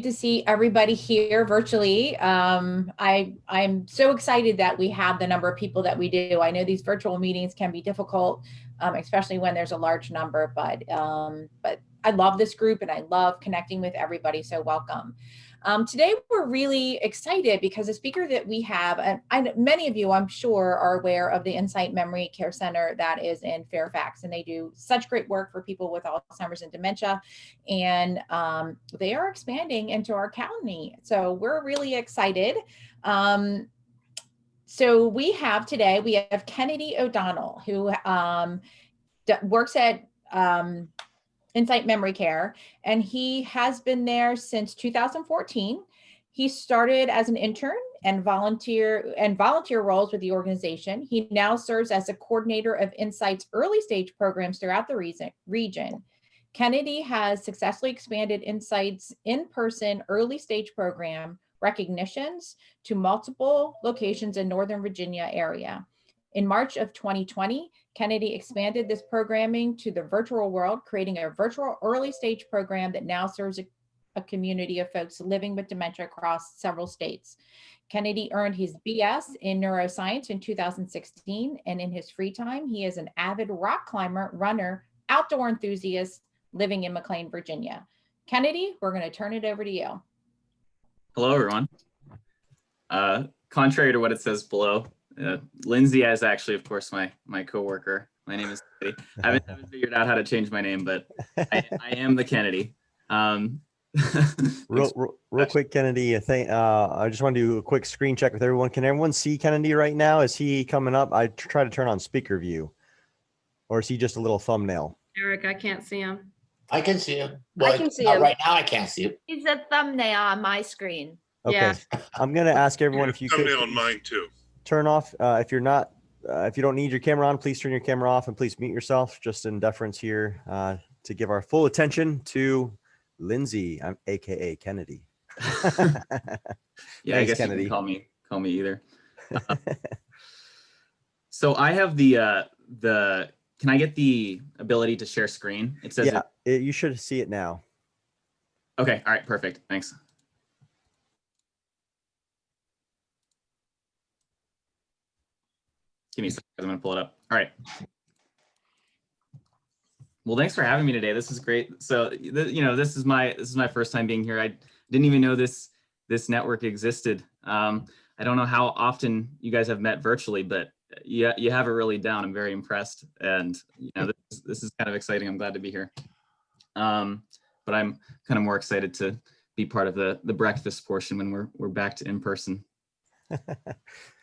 to see everybody here virtually. I'm so excited that we have the number of people that we do. I know these virtual meetings can be difficult, especially when there's a large number, but I love this group and I love connecting with everybody. So welcome. Today we're really excited because the speaker that we have, and many of you I'm sure are aware of the Insight Memory Care Center that is in Fairfax, and they do such great work for people with Alzheimer's and dementia, and they are expanding into our county. So we're really excited. So we have Kennedy O'Donnell, who works at Insight Memory Care, and he has been there since 2014. He started as an intern and volunteer roles with the organization. He now serves as a coordinator of Insight's early stage programs throughout the region. Kennedy has successfully expanded Insight's in-person early stage program recognitions to multiple locations in Northern Virginia area. In March of 2020, Kennedy expanded this programming to the virtual world, creating a virtual early stage program that now serves a community of folks living with dementia across several states. Kennedy earned his BS in neuroscience in 2016, and in his free time, he is an avid rock climber, runner, outdoor enthusiast living in McLean, Virginia. Kennedy, we're going to turn it over to you. Hello, everyone. Contrary to what it says below, Lindsay is actually, of course, my coworker. My name is Kennedy. I haven't figured out how to change my name, but I am the Kennedy. Real quick, Kennedy, I just want to do a quick screen check with everyone. Can everyone see Kennedy right now? Is he coming up? I try to turn on speaker view. Or is he just a little thumbnail? Eric, I can't see him. I can see him. Well, I can see him. Right now I can't see him. He's a thumbnail on my screen. Okay. Yeah. I'm going to ask everyone if you could thumbnail on mine too. Turn off, if you don't need your camera on, please turn your camera off and please mute yourself, just in deference here to give our full attention to Lindsay, AKA Kennedy. Yeah, Thanks, I guess Kennedy. You can call me either. So I have the can I get the ability to share screen? It says you should see it now. Okay, all right, perfect. Thanks. Give me a second, I'm going to pull it up. All right. Well, thanks for having me today. This is great. So, this is my first time being here. I didn't even know this network existed. I don't know how often you guys have met virtually, but you have it really down. I'm very impressed, and this is kind of exciting. I'm glad to be here. But I'm kind of more excited to be part of the breakfast portion when we're back to in person.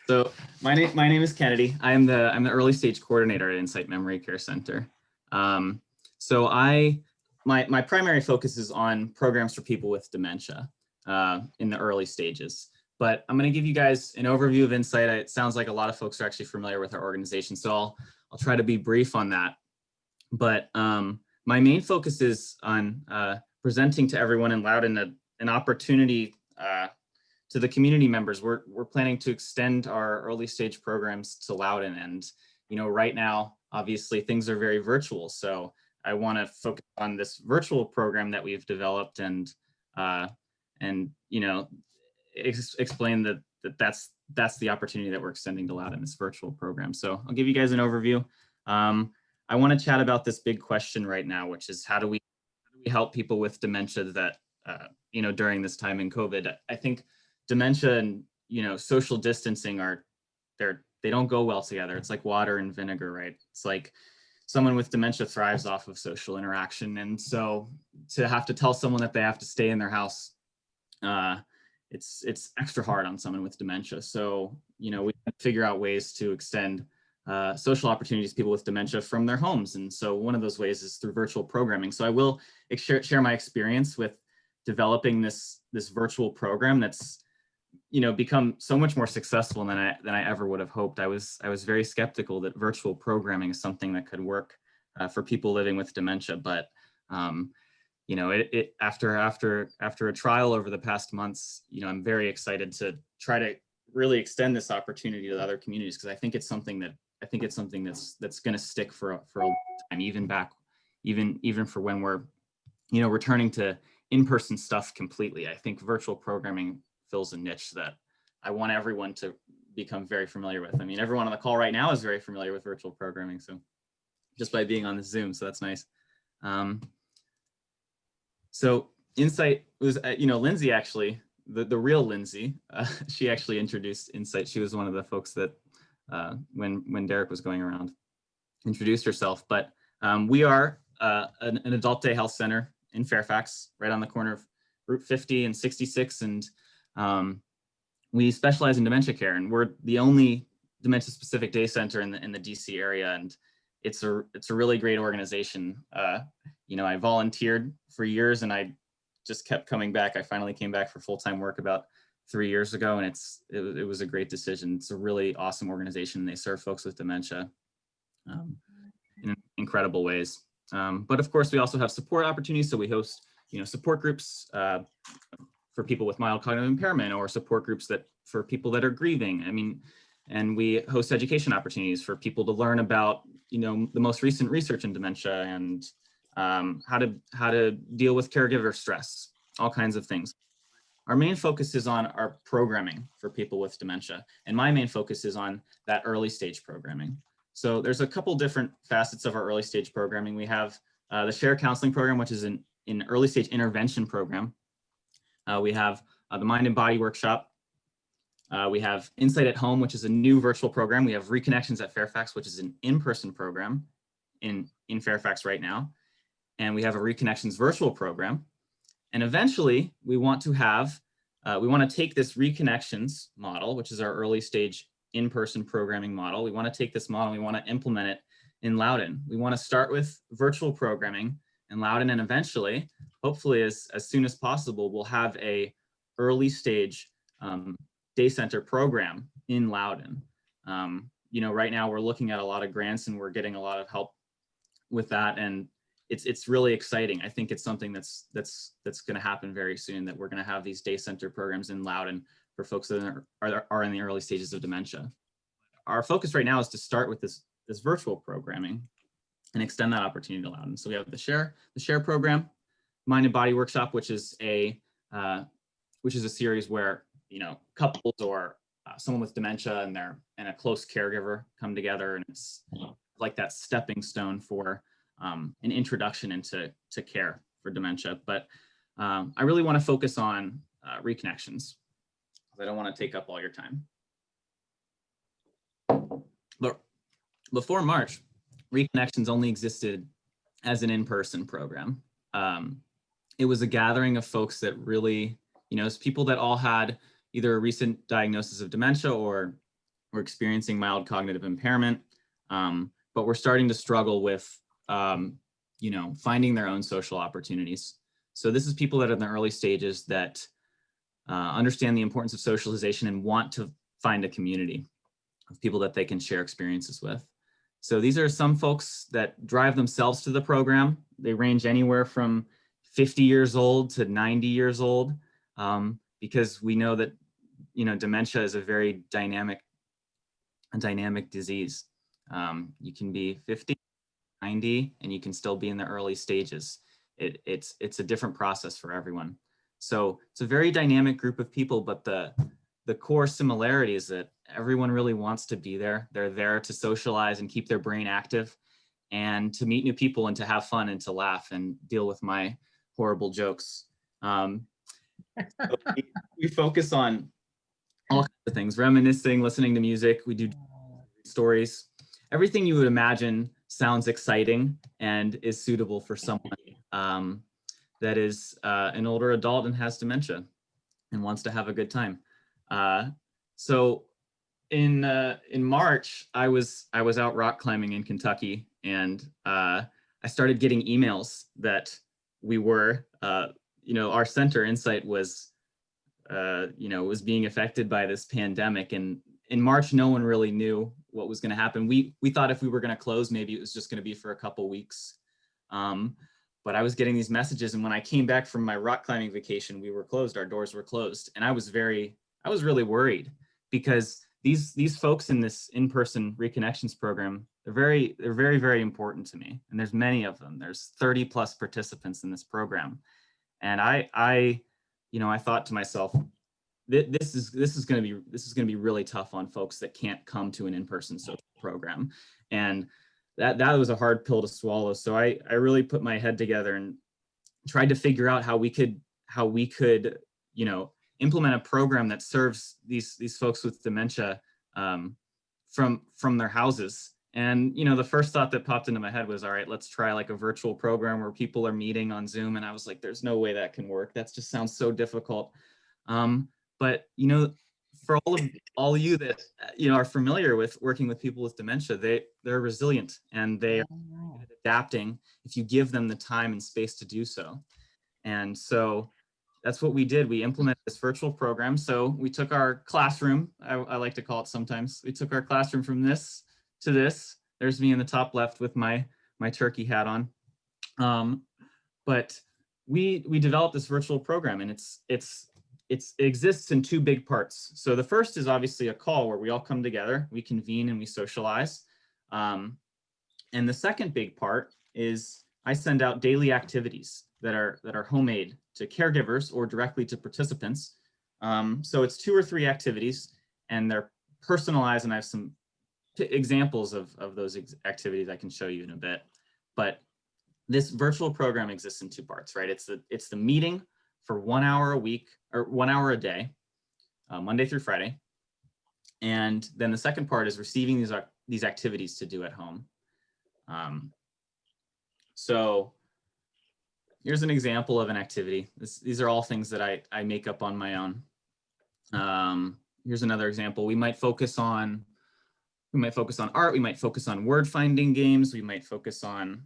So my name is Kennedy. I'm the early stage coordinator at Insight Memory Care Center. So my primary focus is on programs for people with dementia in the early stages. But I'm going to give you guys an overview of Insight. It sounds like a lot of folks are actually familiar with our organization, so I'll try to be brief on that. But my main focus is on presenting to everyone in Loudoun an opportunity to the community members. We're planning to extend our early stage programs to Loudoun, and right now, obviously, things are very virtual. So I want to focus on this virtual program that we've developed and explain that's the opportunity that we're extending to Loudoun, this virtual program. So I'll give you guys an overview. I want to chat about this big question right now, which is how do we help people with dementia that during this time in COVID. I think dementia and social distancing they don't go well together. It's like water and vinegar, right? It's like someone with dementia thrives off of social interaction, and so to have to tell someone that they have to stay in their house, it's extra hard on someone with dementia. So we figure out ways to extend social opportunities to people with dementia from their homes, and so one of those ways is through virtual programming. So I will share my experience with developing this virtual program that's become so much more successful than I ever would have hoped. I was very skeptical that virtual programming is something that could work for people living with dementia, but after a trial over the past months, I'm very excited to try to really extend this opportunity to other communities, because I think it's something that's going to stick for a long time, even for when we're returning to in-person stuff completely. I think virtual programming fills a niche that I want everyone to become very familiar with. I mean, everyone on the call right now is very familiar with virtual programming, so just by being on the Zoom, so that's nice. So Insight was, Lindsay actually, the real Lindsay, she actually introduced Insight. She was one of the folks that, when Derek was going around, introduced herself. But we are an adult day health center in Fairfax, right on the corner of Route 50 and 66. And we specialize in dementia care, and we're the only dementia-specific day center in the DC area. And it's a really great organization. I volunteered for years, and I just kept coming back. I finally came back for full-time work about 3 years ago, and it was a great decision. It's a really awesome organization. They serve folks with dementia in incredible ways. But of course, we also have support opportunities. So we host, support groups for people with mild cognitive impairment, or support groups for people that are grieving. I mean, and we host education opportunities for people to learn about, the most recent research in dementia, and how to deal with caregiver stress, all kinds of things. Our main focus is on our programming for people with dementia, and my main focus is on that early stage programming. So there's a couple different facets of our early stage programming. We have the Share Counseling Program, which is an early stage intervention program. We have the Mind and Body Workshop. We have Insight at Home, which is a new virtual program. We have Reconnections at Fairfax, which is an in-person program in Fairfax right now. And we have a Reconnections virtual program. And eventually we want to take this Reconnections model, which is our early stage in-person programming model. We want to take this model, we want to implement it in Loudoun. We want to start with virtual programming in Loudoun, and eventually, hopefully as soon as possible, we'll have a early stage day center program in Loudoun. Right now we're looking at a lot of grants, and we're getting a lot of help with that, and it's really exciting. I think it's something that's going to happen very soon, that we're going to have these day center programs in Loudoun for folks that are in the early stages of dementia. Our focus right now is to start with this virtual programming and extend that opportunity to Loudoun. So we have the Share program, Mind and Body Workshop, which is a series where couples or someone with dementia and a close caregiver come together, and it's like that stepping stone for an introduction into care for dementia. But I really want to focus on Reconnections. I don't want to take up all your time. But before March, Reconnections only existed as an in-person program. It was a gathering of folks that really, it's people that all had either a recent diagnosis of dementia or were experiencing mild cognitive impairment, but we're starting to struggle with, finding their own social opportunities. So this is people that are in the early stages that understand the importance of socialization and want to find a community of people that they can share experiences with. So these are some folks that drive themselves to the program. They range anywhere from 50 years old to 90 years old, because we know that, dementia is a very dynamic disease. You can be 50, 90, and you can still be in the early stages. It's a different process for everyone. So it's a very dynamic group of people, but the core similarity is that everyone really wants to be there. They're there to socialize and keep their brain active, and to meet new people, and to have fun, and to laugh and deal with my horrible jokes. So we focus on all kinds of things: reminiscing, listening to music. We do stories. Everything you would imagine sounds exciting and is suitable for someone that is an older adult and has dementia and wants to have a good time. So in March, I was out rock climbing in Kentucky, and I started getting emails that we were, our center Insight was, was being affected by this pandemic. And in March, no one really knew what was going to happen. We thought if we were going to close, maybe it was just going to be for a couple weeks. But I was getting these messages, and when I came back from my rock climbing vacation, we were closed. Our doors were closed, and I was really worried, because these folks in this in-person Reconnections program, they're very, very important to me. And there's many of them. There's 30 plus participants in this program. And I thought to myself, this is going to be really tough on folks that can't come to an in-person social program. And that was a hard pill to swallow. So I really put my head together and tried to figure out how we could, implement a program that serves these folks with dementia from their houses. And, the first thought that popped into my head was, all right, let's try like a virtual program where people are meeting on Zoom. And I was like, there's no way that can work. That just sounds so difficult. But, for all of you that, are familiar with working with people with dementia, they're resilient and they are adapting if you give them the time and space to do so. And so that's what we did. We implemented this virtual program. So we took our classroom, I like to call it sometimes, we took our classroom from this to this. There's me in the top left with my turkey hat on. But we developed this virtual program, and it exists in two big parts. So the first is obviously a call where we all come together, we convene and we socialize. And the second big part is I send out daily activities that are homemade to caregivers or directly to participants. So it's 2 or 3 activities, and they're personalized, and I have some examples of those activities I can show you in a bit. But this virtual program exists in 2 parts, right? It's the meeting for 1 hour a week or 1 hour a day, Monday through Friday. And then the second part is receiving these activities to do at home. So here's an example of an activity. These are all things that I make up on my own. Here's another example. We might focus on art. We might focus on word finding games. We might focus on,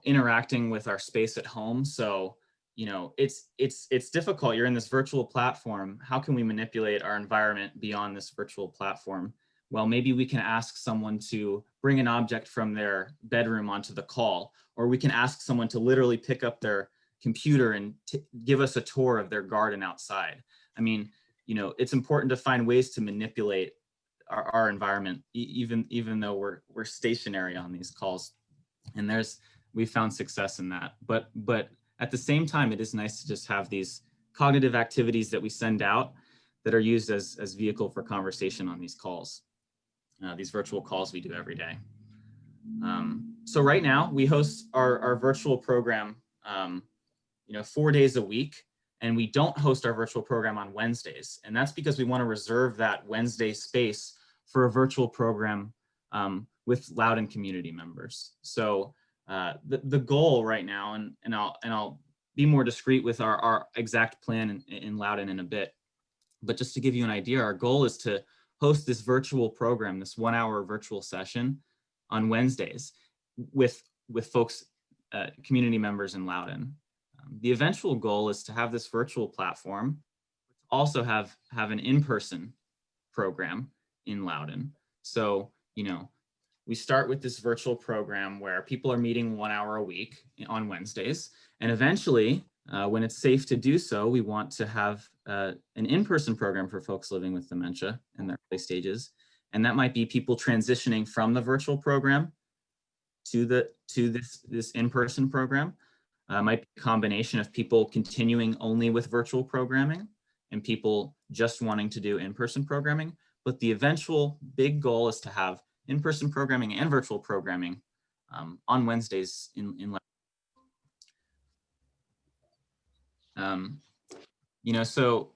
interacting with our space at home. So, it's difficult. You're in this virtual platform. How can we manipulate our environment beyond this virtual platform? Well, maybe we can ask someone to bring an object from their bedroom onto the call, or we can ask someone to literally pick up their computer and give us a tour of their garden outside. I mean, it's important to find ways to manipulate our environment, even though we're stationary on these calls. And we found success in that. But at the same time, it is nice to just have these cognitive activities that we send out that are used as vehicle for conversation on these calls, these virtual calls we do every day. So right now we host our virtual program, 4 days a week, and we don't host our virtual program on Wednesdays. And that's because we want to reserve that Wednesday space for a virtual program with Loudoun community members. So the goal right now, and I'll be more discreet with our exact plan in Loudoun in a bit, but just to give you an idea, our goal is to host this virtual program, this 1 hour virtual session on Wednesdays with folks, community members in Loudoun. The eventual goal is to have this virtual platform also have an in-person program in Loudoun. So, we start with this virtual program where people are meeting 1 hour a week on Wednesdays. And eventually, when it's safe to do so, we want to have an in-person program for folks living with dementia in their early stages. And that might be people transitioning from the virtual program to this in-person program. Might be a combination of people continuing only with virtual programming and people just wanting to do in-person programming. But the eventual big goal is to have in-person programming and virtual programming on Wednesdays in so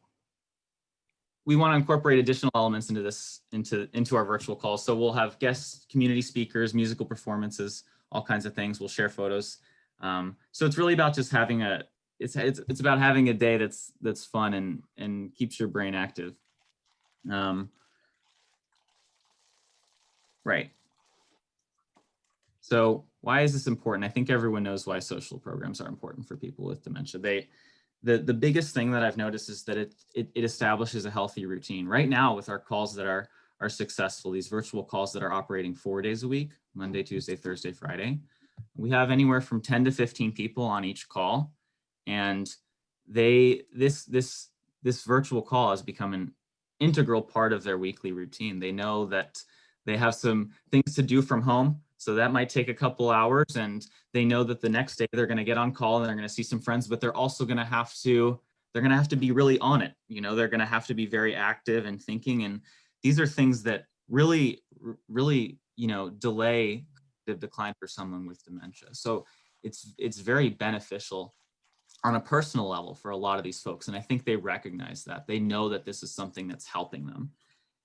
we want to incorporate additional elements into our virtual calls. So we'll have guest community speakers, musical performances, all kinds of things. We'll share photos. So it's really about just having it's about having a day that's fun and keeps your brain active. Right. So why is this important? I think everyone knows why social programs are important for people with dementia. The biggest thing that I've noticed is that it establishes a healthy routine. Right now, with our calls that are successful, these virtual calls that are operating 4 days a week, Monday, Tuesday, Thursday, Friday, we have anywhere from 10 to 15 people on each call. And this virtual call has become an integral part of their weekly routine. They know that they have some things to do from home So that might take a couple hours, and they know that the next day they're going to get on call and they're going to see some friends, but they're also going to have to, be really on it. You know, they're going to have to be very active and thinking. And these are things that really, delay the decline for someone with dementia. So it's very beneficial on a personal level for a lot of these folks. And I think they recognize that. They know that this is something that's helping them.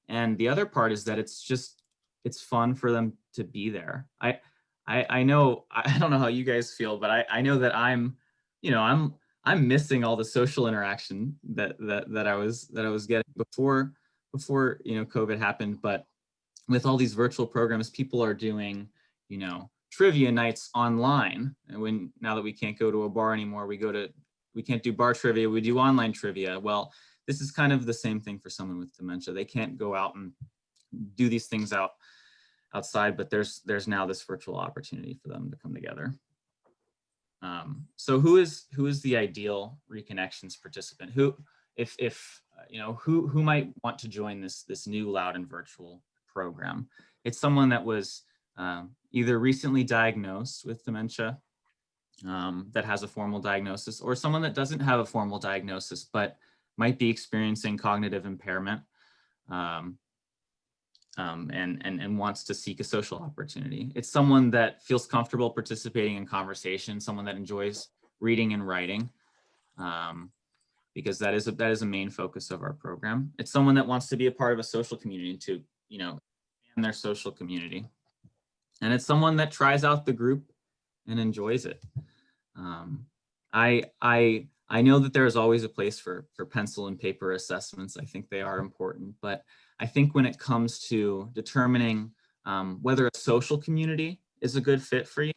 And the other part is that it's fun for them to be there. I know, I don't know how you guys feel, but I know that I'm missing all the social interaction that I was getting before COVID happened. But with all these virtual programs, people are doing, trivia nights online. And now that we can't go to a bar anymore, we can't do bar trivia, we do online trivia. Well, this is kind of the same thing for someone with dementia. They can't go out and do these things outside, but there's now this virtual opportunity for them to come together. So who is the ideal Reconnections participant? Who might want to join this new Loudoun virtual program? It's someone that was either recently diagnosed with dementia, that has a formal diagnosis, or someone that doesn't have a formal diagnosis but might be experiencing cognitive impairment, and wants to seek a social opportunity. It's someone that feels comfortable participating in conversation, someone that enjoys reading and writing, because that is a main focus of our program. It's someone that wants to be a part of a social community, to expand their social community. And it's someone that tries out the group and enjoys it. I know that there is always a place for pencil and paper assessments. I think they are important, but I think when it comes to determining whether a social community is a good fit for you,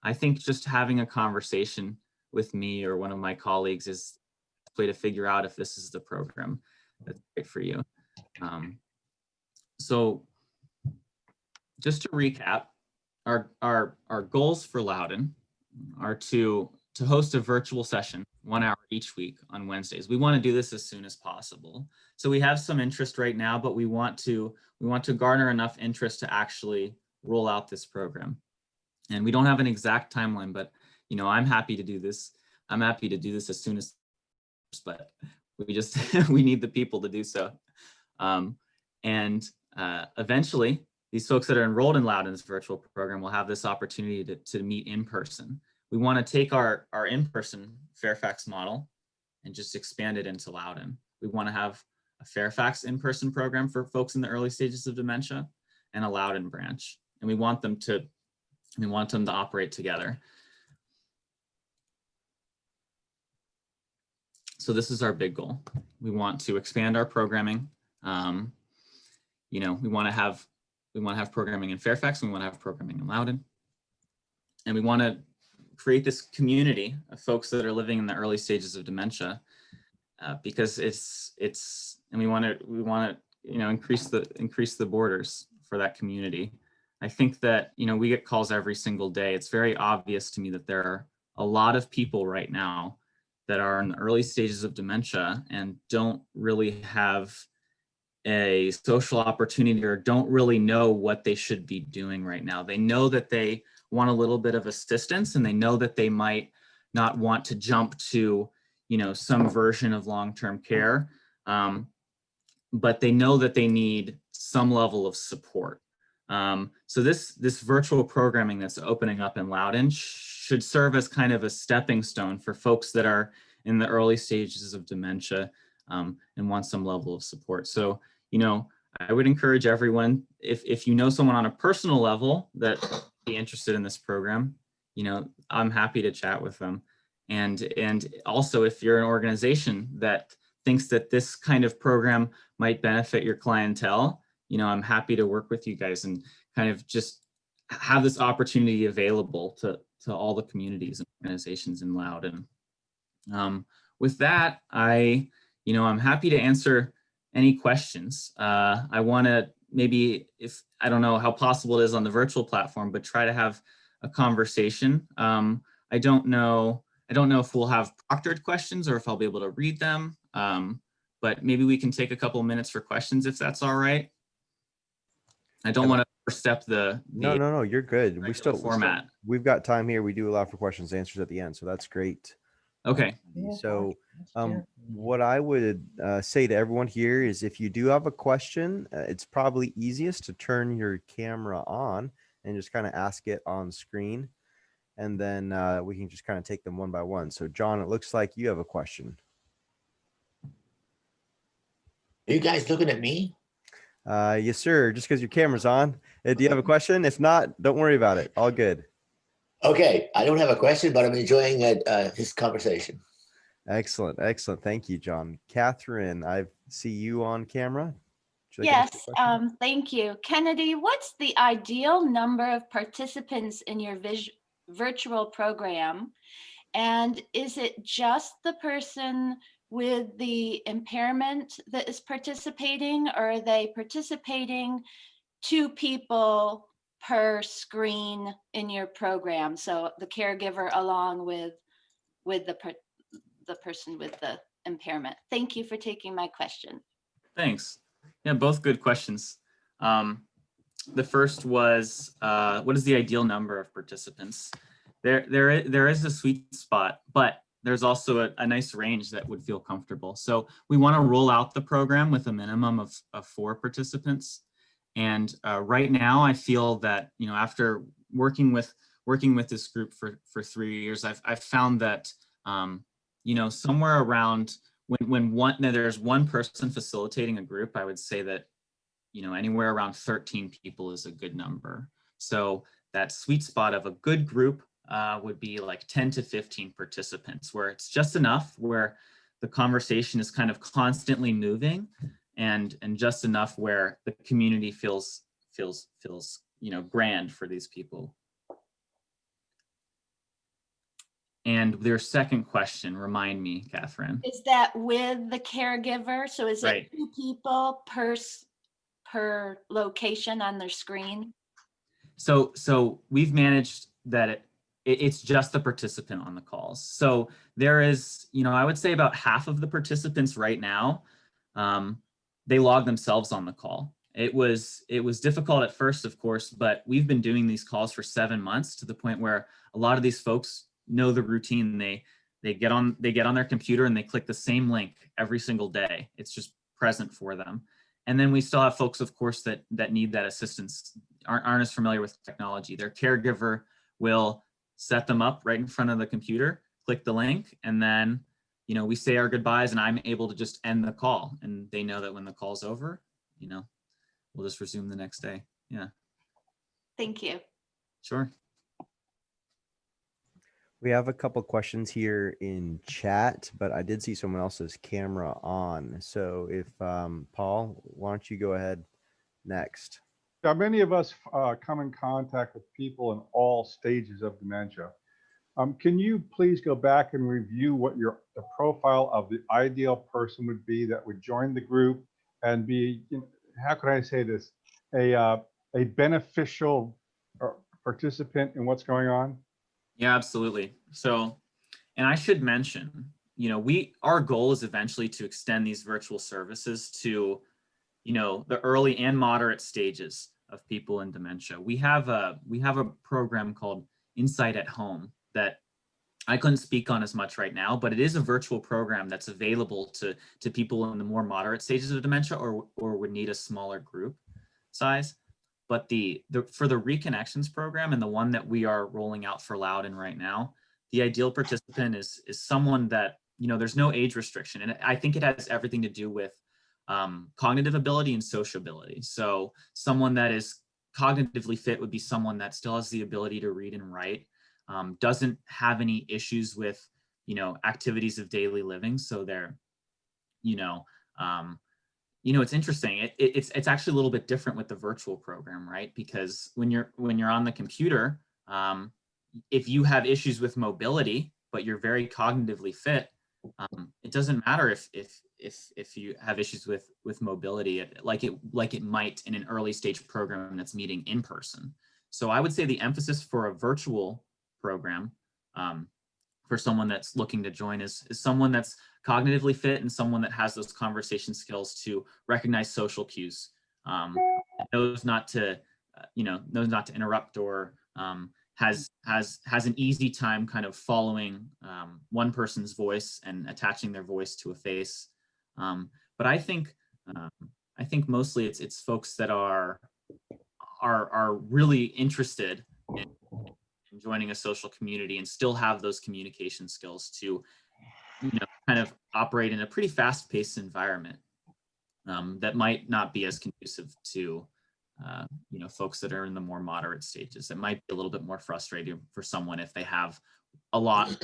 I think just having a conversation with me or one of my colleagues is a way to figure out if this is the program that's right for you. So just to recap, our goals for Loudoun are to host a virtual session 1 hour each week on Wednesdays. We want to do this as soon as possible. So we have some interest right now, but we want to garner enough interest to actually roll out this program. And we don't have an exact timeline, but I'm happy to do this. I'm happy to do this as soon as, but we just we need the people to do so. Eventually, these folks that are enrolled in Loudoun's virtual program will have this opportunity to meet in person. We want to take our in-person Fairfax model and just expand it into Loudoun. We want to have a Fairfax in-person program for folks in the early stages of dementia and a Loudoun branch. And we want them to operate together. So this is our big goal. We want to expand our programming. We want to have programming in Fairfax, and we want to have programming in Loudoun. And we want to create this community of folks that are living in the early stages of dementia, because we want to increase the borders for that community. I think that we get calls every single day. It's very obvious to me that there are a lot of people right now that are in the early stages of dementia and don't really have a social opportunity or don't really know what they should be doing right now. They know that they want a little bit of assistance, and they know that they might not want to jump to, some version of long-term care, but they know that they need some level of support. So this virtual programming that's opening up in Loudoun should serve as kind of a stepping stone for folks that are in the early stages of dementia, and want some level of support. So, I would encourage everyone, if you know someone on a personal level that be interested in this program, I'm happy to chat with them. And also, if you're an organization that thinks that this kind of program might benefit your clientele, I'm happy to work with you guys and kind of just have this opportunity available to all the communities and organizations in Loudoun. With that, I'm happy to answer any questions. I want to maybe, I don't know how possible it is on the virtual platform, but try to have a conversation. I don't know if we'll have proctored questions or if I'll be able to read them, but maybe we can take a couple minutes for questions if that's all right. I don't want to overstep the No, you're good. We regular still format. we've got time here. We do allow for questions and answers at the end, so that's great. Okay. So, what I would say to everyone here is if you do have a question, it's probably easiest to turn your camera on and just kind of ask it on screen. And then we can just kind of take them one by one. So, John, it looks like you have a question. Are you guys looking at me? Yes, sir. Just because your camera's on. Do you have a question? If not, don't worry about it. All good. Okay, I don't have a question, but I'm enjoying this conversation. Excellent. Excellent. Thank you, John. Catherine, I see you on camera. Would you like to ask Yes, a question? thank you. Kennedy, what's the ideal number of participants in your virtual program? And is it just the person with the impairment that is participating, or are they participating 2 people per screen in your program? So the caregiver along with the person with the impairment. Thank you for taking my question. Thanks. Yeah, both good questions. The first was, what is the ideal number of participants? There is a sweet spot, but there's also a nice range that would feel comfortable. So we want to roll out the program with a minimum of 4 participants. And right now, I feel that, you know, after working with this group for 3 years, I've found that, you know, somewhere around when there's one person facilitating a group, I would say that, you know, anywhere around 13 people is a good number. So that sweet spot of a good group would be like 10 to 15 participants, where it's just enough where the conversation is kind of constantly moving, and just enough where the community feels, you know, grand for these people. And their second question, remind me, Catherine. Is that with the caregiver? So is Right. it 2 people per location on their screen? So we've managed that it's just the participant on the calls. So there is, you know, I would say about half of the participants right now, they log themselves on the call. It was difficult at first, of course, but we've been doing these calls for 7 months, to the point where a lot of these folks know the routine. They get on their computer and they click the same link every single day. It's just present for them. And then we still have folks, of course, that need that assistance, aren't as familiar with technology. Their caregiver will set them up right in front of the computer, click the link, and then, you know, we say our goodbyes and I'm able to just end the call. And they know that when the call's over, you know, we'll just resume the next day. Yeah. Thank you. Sure. We have a couple questions here in chat, but I did see someone else's camera on. So if Paul, why don't you go ahead next? Now, many of us come in contact with people in all stages of dementia. Can you please go back and review what the profile of the ideal person would be that would join the group and be, you know, how can I say this, a beneficial participant in what's going on? Yeah, absolutely. So, and I should mention, you know, our goal is eventually to extend these virtual services to, you know, the early and moderate stages of people in dementia. We have a program called Insight at Home that I couldn't speak on as much right now, but it is a virtual program that's available to people in the more moderate stages of dementia or would need a smaller group size. But for the Reconnections program, and the one that we are rolling out for Loudoun right now, the ideal participant is someone that, you know, there's no age restriction. And I think it has everything to do with cognitive ability and sociability. So someone that is cognitively fit would be someone that still has the ability to read and write, doesn't have any issues with, you know, activities of daily living. So they're, you know, it's interesting. It's actually a little bit different with the virtual program, right? Because when you're on the computer, if you have issues with mobility, but you're very cognitively fit, it doesn't matter if you have issues with mobility, like it might in an early stage program that's meeting in person. So I would say the emphasis for a virtual program, for someone that's looking to join is someone that's cognitively fit and someone that has those conversation skills to recognize social cues, knows not to, knows not to interrupt, or has an easy time kind of following one person's voice and attaching their voice to a face. But I think mostly it's folks that are really interested in joining a social community and still have those communication skills to, kind of operate in a pretty fast-paced environment that might not be as conducive to, folks that are in the more moderate stages. It might be a little bit more frustrating for someone if they have a lot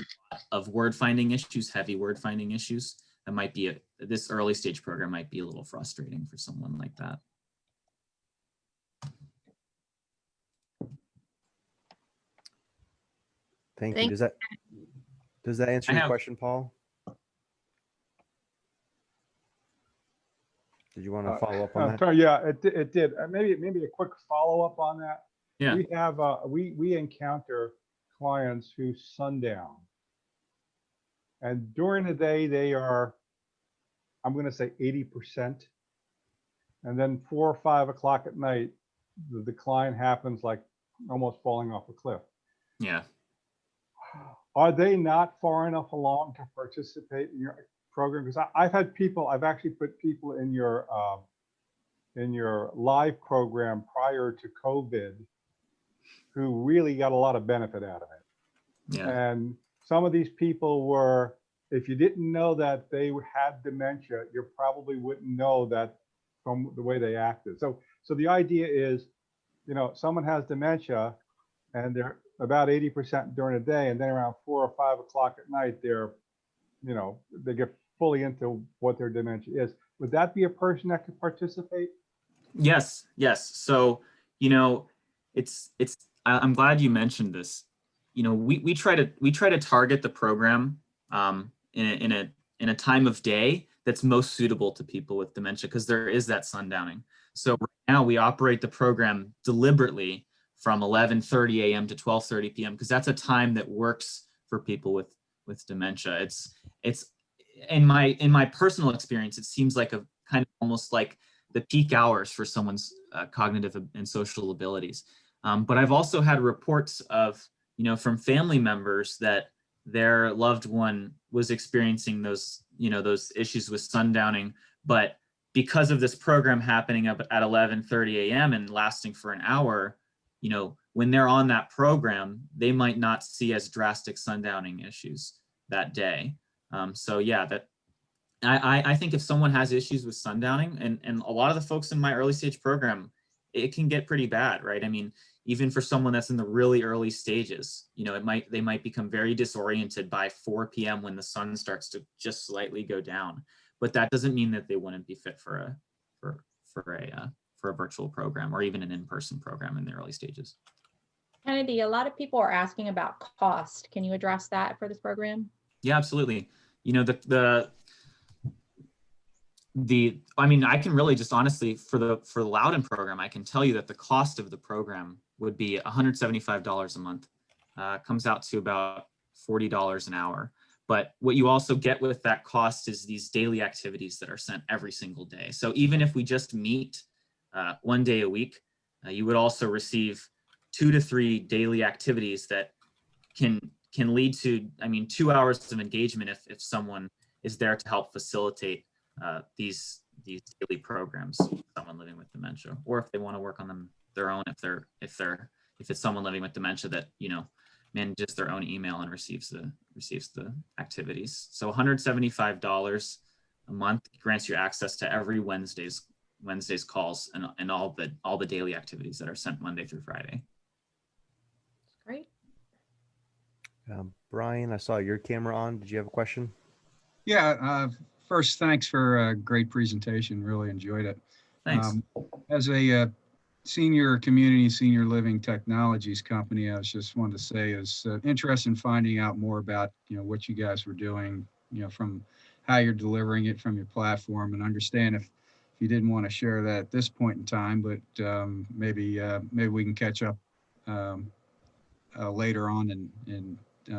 of word finding issues, heavy word finding issues. That might be this early stage program might be a little frustrating for someone like that. Thank you. Does that answer your question, Paul? Did you want to follow up on that? Yeah, it did. Maybe a quick follow up on that. Yeah. We have we encounter clients who sundown, and during the day they are, I'm going to say 80%, and then 4 or 5 o'clock at night, the decline happens like almost falling off a cliff. Yeah. Are they not far enough along to participate in your program? Because I've actually put people in your live program prior to COVID who really got a lot of benefit out of it. Yeah. And some of these people were, if you didn't know that they had dementia, you probably wouldn't know that from the way they acted. So the idea is, someone has dementia and they're about 80% during the day, and then around 4 or 5 o'clock at night, they get fully into what their dementia is. Would that be a person that could participate? Yes. So, I'm glad you mentioned this. We try to target the program in a time of day that's most suitable to people with dementia, because there is that sundowning. So right now we operate the program deliberately from 11:30 a.m. to 12:30 p.m. because that's a time that works for people with dementia. It's in my personal experience, it seems like a kind of almost like the peak hours for someone's cognitive and social abilities. But I've also had reports of, from family members that their loved one was experiencing those issues with sundowning, but because of this program happening up at 11:30 a.m. and lasting for an hour, when they're on that program, they might not see as drastic sundowning issues that day. So yeah, I think if someone has issues with sundowning, and a lot of the folks in my early stage program, it can get pretty bad, right? I mean, even for someone that's in the really early stages, they might become very disoriented by 4 p.m. when the sun starts to just slightly go down. But that doesn't mean that they wouldn't be fit for a virtual program or even an in-person program in the early stages. Kennedy, a lot of people are asking about cost. Can you address that for this program? Yeah, absolutely. I can really just honestly, for the Loudoun program, I can tell you that the cost of the program would be $175 a month. Comes out to about $40 an hour. But what you also get with that cost is these daily activities that are sent every single day. So even if we just meet 1 day a week, you would also receive 2 to 3 daily activities that can lead to, 2 hours of engagement if someone is there to help facilitate these daily programs for someone living with dementia, or if they want to work on them their own, if it's someone living with dementia that manages their own email and receives the activities. So $175 a month grants you access to every Wednesday's calls and all the daily activities that are sent Monday through Friday. Great. Brian, I saw your camera on. Did you have a question? Yeah. First, thanks for a great presentation. Really enjoyed it. Thanks. As a senior living technologies company, I just wanted to say is interested in finding out more about what you guys were doing, from how you're delivering it from your platform, and understand if you didn't want to share that at this point in time, but maybe we can catch up later on and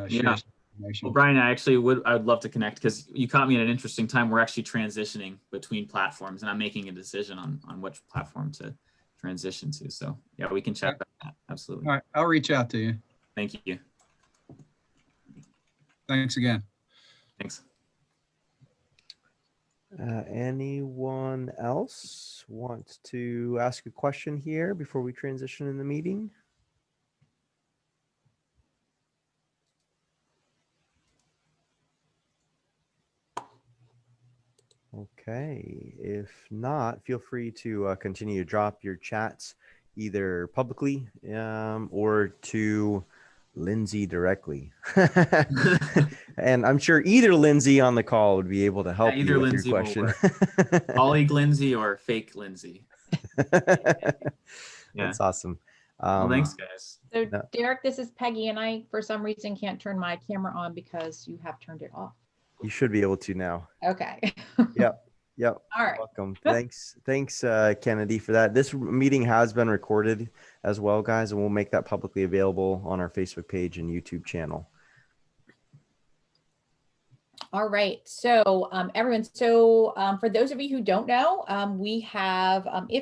share information. Well, Brian, I would love to connect because you caught me at an interesting time. We're actually transitioning between platforms and I'm making a decision on which platform to transition to. So yeah, we can chat about that. Absolutely. All right, I'll reach out to you. Thank you. Thanks again. Thanks. Anyone else want to ask a question here before we transition in the meeting? Okay, if not, feel free to continue to drop your chats either publicly or to Lindsay directly. And I'm sure either Lindsay on the call would be able to help either you with Lindsay your will question. Colleague Lindsay or fake Lindsay. Yeah. That's awesome. Well, thanks, guys. So No. Derek, this is Peggy, and I, for some reason, can't turn my camera on because you have turned it off. You should be able to now. Okay. Yep. All right. Welcome. Thanks, Kennedy, for that. This meeting has been recorded as well, guys, and we'll make that publicly available on our Facebook page and YouTube channel. All right. So everyone, so for those of you who don't know, we have, if you